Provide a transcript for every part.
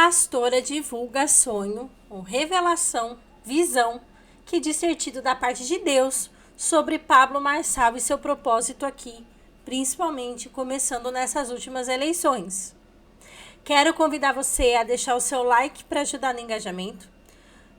pastora divulga sonho ou revelação, visão, que diz ser tido da parte de Deus sobre Pablo Marçal e seu propósito aqui, principalmente começando nessas últimas eleições. Quero convidar você a deixar o seu like para ajudar no engajamento.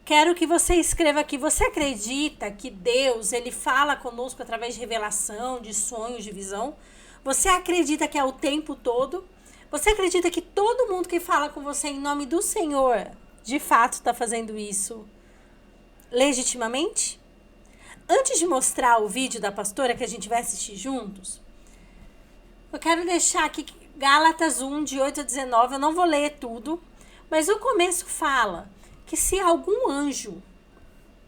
Quero que você escreva aqui, você acredita que Deus ele fala conosco através de revelação, de sonhos, de visão? Você acredita que é o tempo todo? Você acredita que todo mundo que fala com você em nome do Senhor, de fato está fazendo isso legitimamente? Antes de mostrar o vídeo da pastora que a gente vai assistir juntos, eu quero deixar aqui Gálatas 1, de 8 a 19, eu não vou ler tudo, mas o começo fala que se algum anjo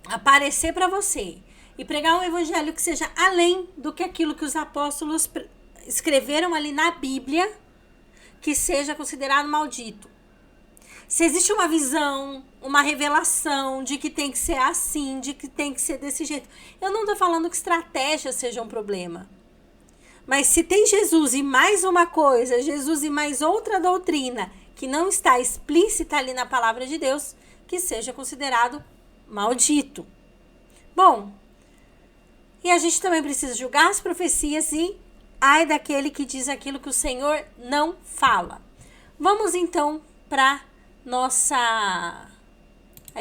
aparecer para você e pregar um evangelho que seja além do que aquilo que os apóstolos escreveram ali na Bíblia, que seja considerado maldito. Se existe uma visão, uma revelação de que tem que ser assim, de que tem que ser desse jeito, eu não estou falando que estratégia seja um problema. Mas se tem Jesus e mais uma coisa, Jesus e mais outra doutrina que não está explícita ali na palavra de Deus, que seja considerado maldito. Bom, e a gente também precisa julgar as profecias e ai daquele que diz aquilo que o Senhor não fala. Vamos então para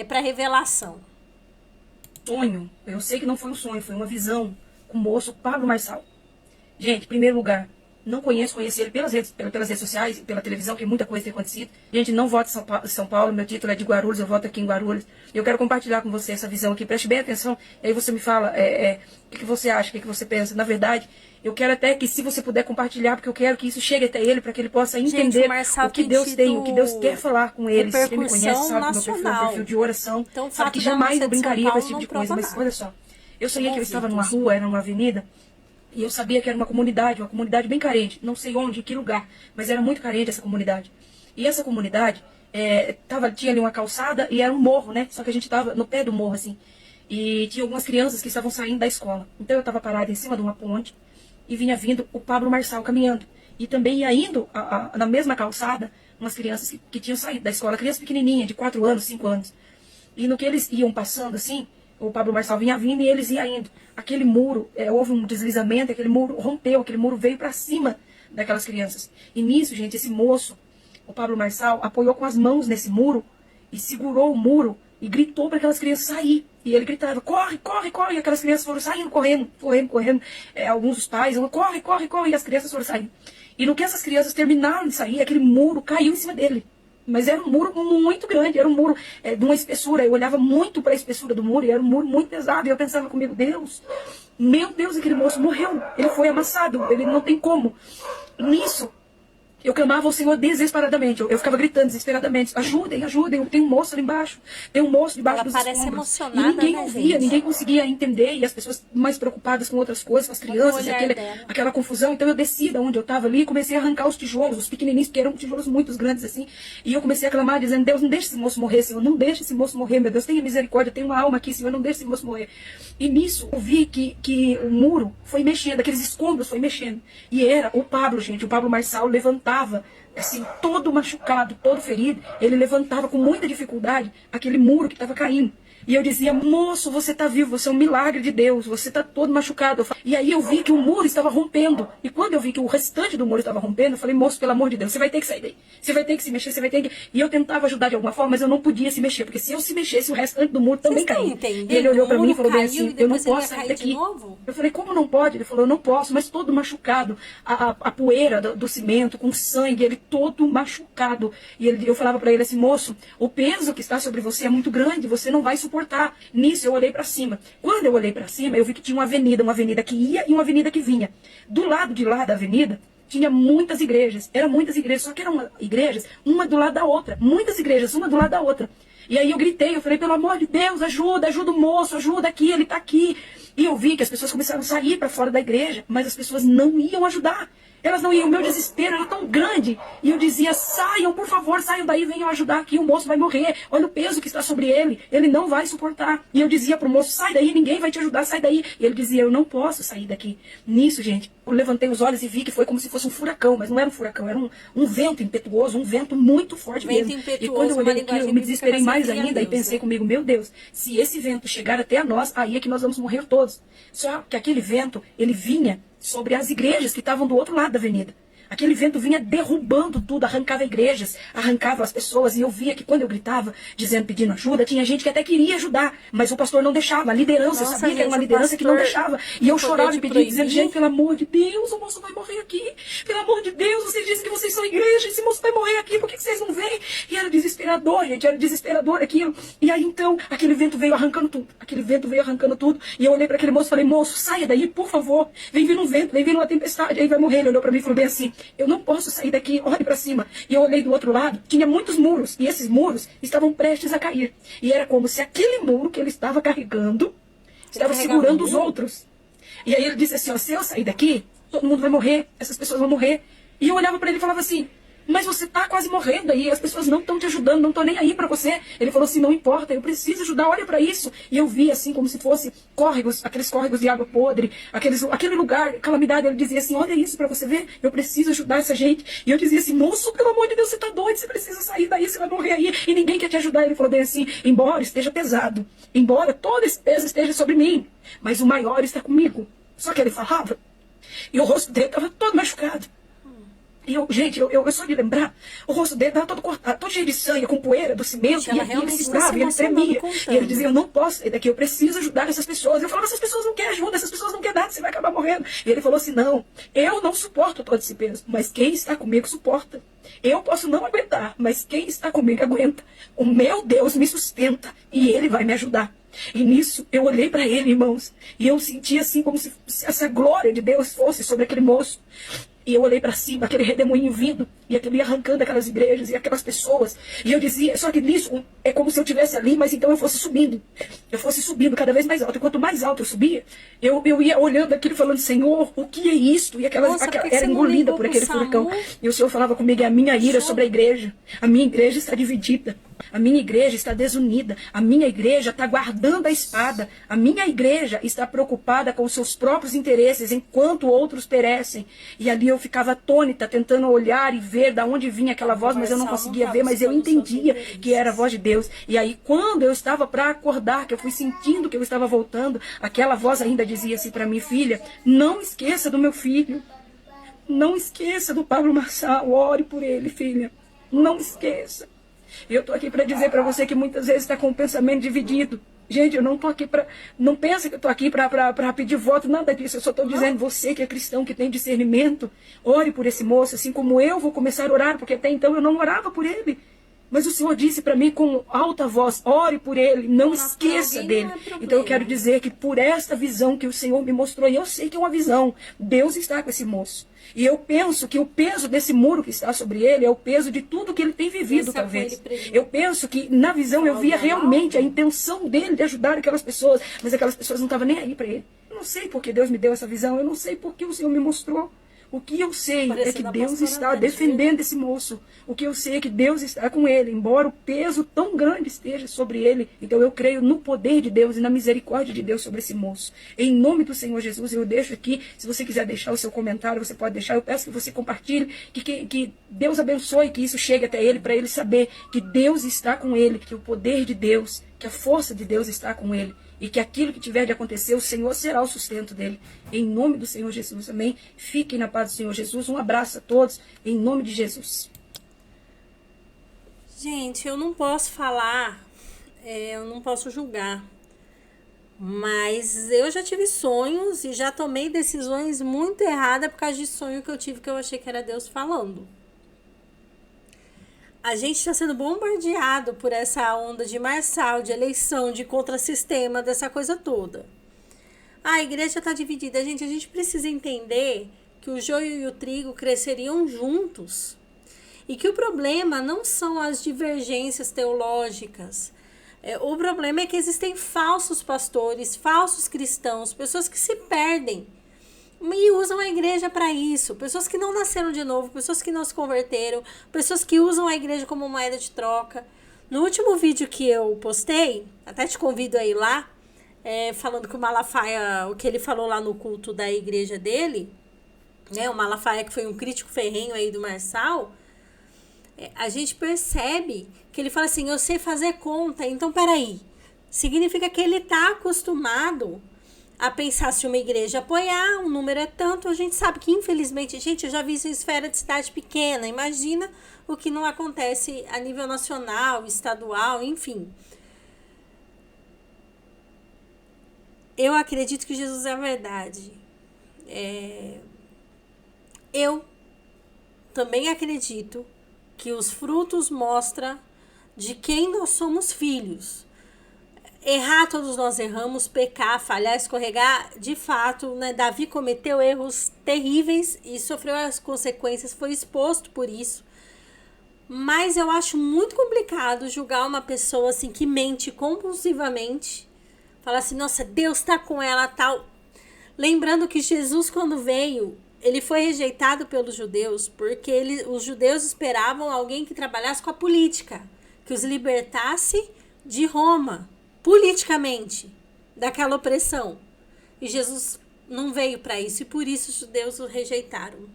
para revelação. Sonho, eu sei que não foi um sonho, foi uma visão com o moço Pablo Marçal. Gente, em primeiro lugar, não conheço ele pelas redes sociais, pela televisão, que muita coisa tem acontecido. Gente, não voto em São Paulo, meu título é de Guarulhos, eu voto aqui em Guarulhos. Eu quero compartilhar com você essa visão aqui, preste bem atenção, e aí você me fala o que você acha, o que você pensa. Na verdade, eu quero até que se você puder compartilhar, porque eu quero que isso chegue até ele, para que ele possa entender o que Deus tem, o que Deus quer falar com ele. Quem me conhece sabe que meu perfil é um perfil de oração, então, sabe que jamais eu brincaria com esse tipo de coisa, mas olha só. Eu sonhei que eu estava numa rua, era numa avenida, e eu sabia que era uma comunidade bem carente. Não sei onde, em que lugar, mas era muito carente essa comunidade. E essa comunidade tinha ali uma calçada e era um morro, né? Só que a gente estava no pé do morro, assim. E tinha algumas crianças que estavam saindo da escola. Então eu estava parada em cima de uma ponte e vinha vindo o Pablo Marçal caminhando. E também ia indo na mesma calçada umas crianças que tinham saído da escola. Crianças pequenininhas, de 4 anos, 5 anos. E no que eles iam passando, assim, o Pablo Marçal vinha vindo e eles iam indo. Aquele muro, houve um deslizamento, aquele muro rompeu, aquele muro veio para cima daquelas crianças. E nisso, gente, esse moço, o Pablo Marçal, apoiou com as mãos nesse muro e segurou o muro e gritou para aquelas crianças sair. E ele gritava, corre, corre, corre. E aquelas crianças foram saindo, correndo. Alguns dos pais, corre, corre, corre. E as crianças foram saindo. E no que essas crianças terminaram de sair, aquele muro caiu em cima dele. Mas era um muro muito grande, era um muro de uma espessura. Eu olhava muito para a espessura do muro e era um muro muito pesado. E eu pensava comigo, meu Deus, aquele moço morreu. Ele foi amassado, ele não tem como. Nisso, eu clamava ao Senhor desesperadamente. Eu ficava gritando desesperadamente, ajudem, ajudem, tem um moço ali embaixo. Tem um moço debaixo dos escombros. Parece emocionada, e ninguém né, ouvia, gente? ninguém conseguia entender. E as pessoas mais preocupadas com outras coisas, com as crianças, e aquela confusão. Então eu desci da onde eu estava ali e comecei a arrancar os tijolos, os pequenininhos, porque eram tijolos muito grandes assim. E eu comecei a clamar, dizendo, Deus, não deixe esse moço morrer, Senhor. Não deixe esse moço morrer, meu Deus. Tenha misericórdia, tem uma alma aqui, Senhor. Não deixe esse moço morrer. E nisso eu vi que o muro foi mexendo, aqueles escombros foi mexendo. E era o Pablo, gente. O Pablo Marçal levantava, assim, todo machucado, todo ferido, ele levantava com muita dificuldade aquele muro que estava caindo. E eu dizia, moço, você está vivo, você é um milagre de Deus, você está todo machucado. E aí eu vi que o muro estava rompendo. E quando eu vi que o restante do muro estava rompendo, eu falei, moço, pelo amor de Deus, você vai ter que sair daí. Você vai ter que se mexer, você vai ter que... E eu tentava ajudar de alguma forma, mas eu não podia se mexer, porque se eu se mexesse, o restante do muro também caía. E ele olhou para mim e falou bem assim, eu não posso sair daqui. Eu falei, como não pode? Ele falou, eu não posso, mas todo machucado. A poeira do cimento, com sangue, ele todo machucado. E eu falava para ele assim, moço, o peso que está sobre você é muito grande, você não vai suportar. Nisso eu olhei para cima. Quando eu olhei para cima, eu vi que tinha uma avenida que ia e uma avenida que vinha. Do lado de lá da avenida, tinha muitas igrejas. Eram muitas igrejas, só que eram igrejas, uma do lado da outra. Muitas igrejas, uma do lado da outra. E aí eu gritei, eu falei, pelo amor de Deus, ajuda, ajuda o moço, ajuda aqui, ele está aqui. E eu vi que as pessoas começaram a sair para fora da igreja, mas as pessoas não iam ajudar. Elas não iam, o meu desespero era tão grande. E eu dizia, saiam, por favor, saiam daí, venham ajudar aqui, o moço vai morrer. Olha o peso que está sobre ele não vai suportar. E eu dizia pro moço, sai daí, ninguém vai te ajudar, sai daí. E ele dizia, eu não posso sair daqui. Nisso, gente, eu levantei os olhos e vi que foi como se fosse um furacão, mas não era um furacão, era um vento impetuoso, um vento muito forte mesmo. E quando eu olhei aquilo, eu me desesperei mais ainda e pensei comigo, meu Deus, se esse vento chegar até a nós, aí é que nós vamos morrer todos. Só que aquele vento, ele vinha sobre as igrejas que estavam do outro lado da avenida. Aquele vento vinha derrubando tudo, arrancava igrejas, arrancava as pessoas. E eu via que quando eu gritava, dizendo, pedindo ajuda, tinha gente que até queria ajudar, mas o pastor não deixava. A liderança, eu sabia que era uma liderança que não deixava. E eu chorava e pedia, dizendo, gente, pelo amor de Deus, o moço vai morrer aqui. Pelo amor de Deus, vocês dizem que vocês são igreja, esse moço vai morrer aqui, por que vocês não vêm? E era desesperador, gente, era desesperador aquilo. E aí então, aquele vento veio arrancando tudo. Aquele vento veio arrancando tudo. E eu olhei para aquele moço e falei, moço, saia daí, por favor. Vem vir um vento, vem vir uma tempestade, aí vai morrer. Ele olhou para mim e falou bem assim, eu não posso sair daqui, olhe para cima. E eu olhei do outro lado, tinha muitos muros, e esses muros estavam prestes a cair. E era como se aquele muro que ele estava carregando, estava segurando os outros. E aí ele disse assim, ó, se eu sair daqui, todo mundo vai morrer, essas pessoas vão morrer. E eu olhava para ele e falava assim, mas você está quase morrendo aí, as pessoas não estão te ajudando, não estão nem aí para você. Ele falou assim, não importa, eu preciso ajudar, olha para isso. E eu vi assim, como se fosse córregos, aqueles córregos de água podre, aquele lugar, calamidade. Ele dizia assim, olha isso para você ver, eu preciso ajudar essa gente. E eu dizia assim, moço, pelo amor de Deus, você está doido, você precisa sair daí, você vai morrer aí, e ninguém quer te ajudar. Ele falou bem assim, embora esteja pesado, embora todo esse peso esteja sobre mim, mas o maior está comigo. Só que ele falava, e o rosto dele estava todo machucado. E eu, gente, eu só de lembrar, o rosto dele estava todo cortado, todo cheio de sangue, com poeira do cimento, e ele segurava, e ele tremia. E ele dizia, eu não posso sair daqui, eu preciso ajudar essas pessoas. Eu falava, essas pessoas não querem ajuda, essas pessoas não querem nada, você vai acabar morrendo. E ele falou assim, não, eu não suporto todo esse peso, mas quem está comigo suporta. Eu posso não aguentar, mas quem está comigo aguenta. O meu Deus me sustenta, e ele vai me ajudar. E nisso, eu olhei para ele, irmãos, e eu senti assim, como se essa glória de Deus fosse sobre aquele moço. E eu olhei para cima, aquele redemoinho vindo, e aquele arrancando aquelas igrejas e aquelas pessoas. E eu dizia, só que nisso é como se eu estivesse ali, mas então eu fosse subindo. Eu fosse subindo cada vez mais alto. E quanto mais alto eu subia, eu ia olhando aquilo falando, Senhor, o que é isto? E era engolida por aquele furacão. E o Senhor falava comigo, é a minha ira sobre a igreja. A minha igreja está dividida. A minha igreja está desunida. A minha igreja está guardando a espada. A minha igreja está preocupada com os seus próprios interesses, enquanto outros perecem. E ali eu ficava atônita, tentando olhar e ver de onde vinha aquela voz, mas eu não conseguia ver, mas eu entendia que era a voz de Deus. E aí, quando eu estava para acordar, que eu fui sentindo que eu estava voltando, aquela voz ainda dizia assim para mim, filha, não esqueça do meu filho. Não esqueça do Pablo Marçal, ore por ele, filha. Não esqueça. Eu estou aqui para dizer para você que muitas vezes está com o pensamento dividido. Gente, eu não estou aqui para... Não pensa que eu estou aqui para pedir voto, nada disso. Eu só estou dizendo, você que é cristão, que tem discernimento, ore por esse moço, assim como eu vou começar a orar, porque até então eu não orava por ele. Mas o Senhor disse para mim com alta voz, ore por ele, não esqueça dele. Então eu quero dizer que por esta visão que o Senhor me mostrou, e eu sei que é uma visão, Deus está com esse moço. E eu penso que o peso desse muro que está sobre ele é o peso de tudo que ele tem vivido, talvez. Eu penso que na visão eu via realmente a intenção dele de ajudar aquelas pessoas, mas aquelas pessoas não estavam nem aí para ele. Eu não sei porque Deus me deu essa visão, eu não sei porque o Senhor me mostrou. O que eu sei é que Deus está defendendo esse moço. O que eu sei é que Deus está com ele, embora o peso tão grande esteja sobre ele. Então eu creio no poder de Deus e na misericórdia de Deus sobre esse moço. Em nome do Senhor Jesus, eu deixo aqui, se você quiser deixar o seu comentário, você pode deixar. Eu peço que você compartilhe, que Deus abençoe, que isso chegue até ele, para ele saber que Deus está com ele, que o poder de Deus, que a força de Deus está com ele. E que aquilo que tiver de acontecer, o Senhor será o sustento dele. Em nome do Senhor Jesus, amém? Fiquem na paz do Senhor Jesus. Um abraço a todos, em nome de Jesus. Gente, eu não posso falar, eu não posso julgar. Mas eu já tive sonhos e já tomei decisões muito erradas por causa de sonho que eu tive, que eu achei que era Deus falando. A gente está sendo bombardeado por essa onda de marçal, de eleição, de contrassistema, dessa coisa toda. A igreja está dividida. Gente, a gente precisa entender que o joio e o trigo cresceriam juntos. E que o problema não são as divergências teológicas, O problema é que existem falsos pastores, falsos cristãos, pessoas que se perdem e usam a igreja para isso. Pessoas que não nasceram de novo, pessoas que não se converteram, pessoas que usam a igreja como moeda de troca. No último vídeo que eu postei, até te convido a ir lá, falando que o Malafaia, o que ele falou lá no culto da igreja dele, né, o Malafaia que foi um crítico ferrenho aí do Marçal, a gente percebe que ele fala assim, eu sei fazer conta, então peraí, significa que ele tá acostumado a pensar se uma igreja apoiar, um número é tanto, a gente sabe que infelizmente, gente, eu já vi isso em esfera de cidade pequena, imagina o que não acontece a nível nacional, estadual, enfim. Eu acredito que Jesus é a verdade. Eu também acredito que os frutos mostram de quem nós somos filhos. Errar, todos nós erramos, pecar, falhar, escorregar, de fato, né? Davi cometeu erros terríveis e sofreu as consequências, foi exposto por isso. Mas eu acho muito complicado julgar uma pessoa assim que mente compulsivamente, falar assim, nossa, Deus tá com ela, tal. Lembrando que Jesus, quando veio, ele foi rejeitado pelos judeus, porque os judeus esperavam alguém que trabalhasse com a política, que os libertasse de Roma, politicamente, daquela opressão. E Jesus não veio para isso, e por isso os judeus o rejeitaram.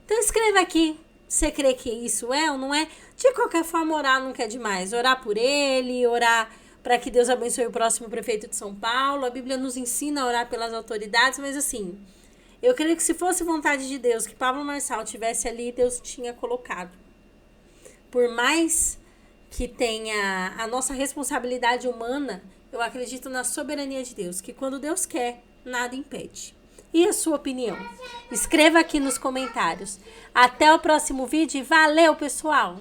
Então escreva aqui, você crê que isso é ou não é? De qualquer forma, orar nunca é demais. Orar por ele, orar para que Deus abençoe o próximo prefeito de São Paulo. A Bíblia nos ensina a orar pelas autoridades, mas assim, eu creio que se fosse vontade de Deus que Pablo Marçal tivesse ali, Deus tinha colocado. Por mais que tenha a nossa responsabilidade humana, eu acredito na soberania de Deus, que quando Deus quer, nada impede. E a sua opinião? Escreva aqui nos comentários. Até o próximo vídeo e valeu, pessoal!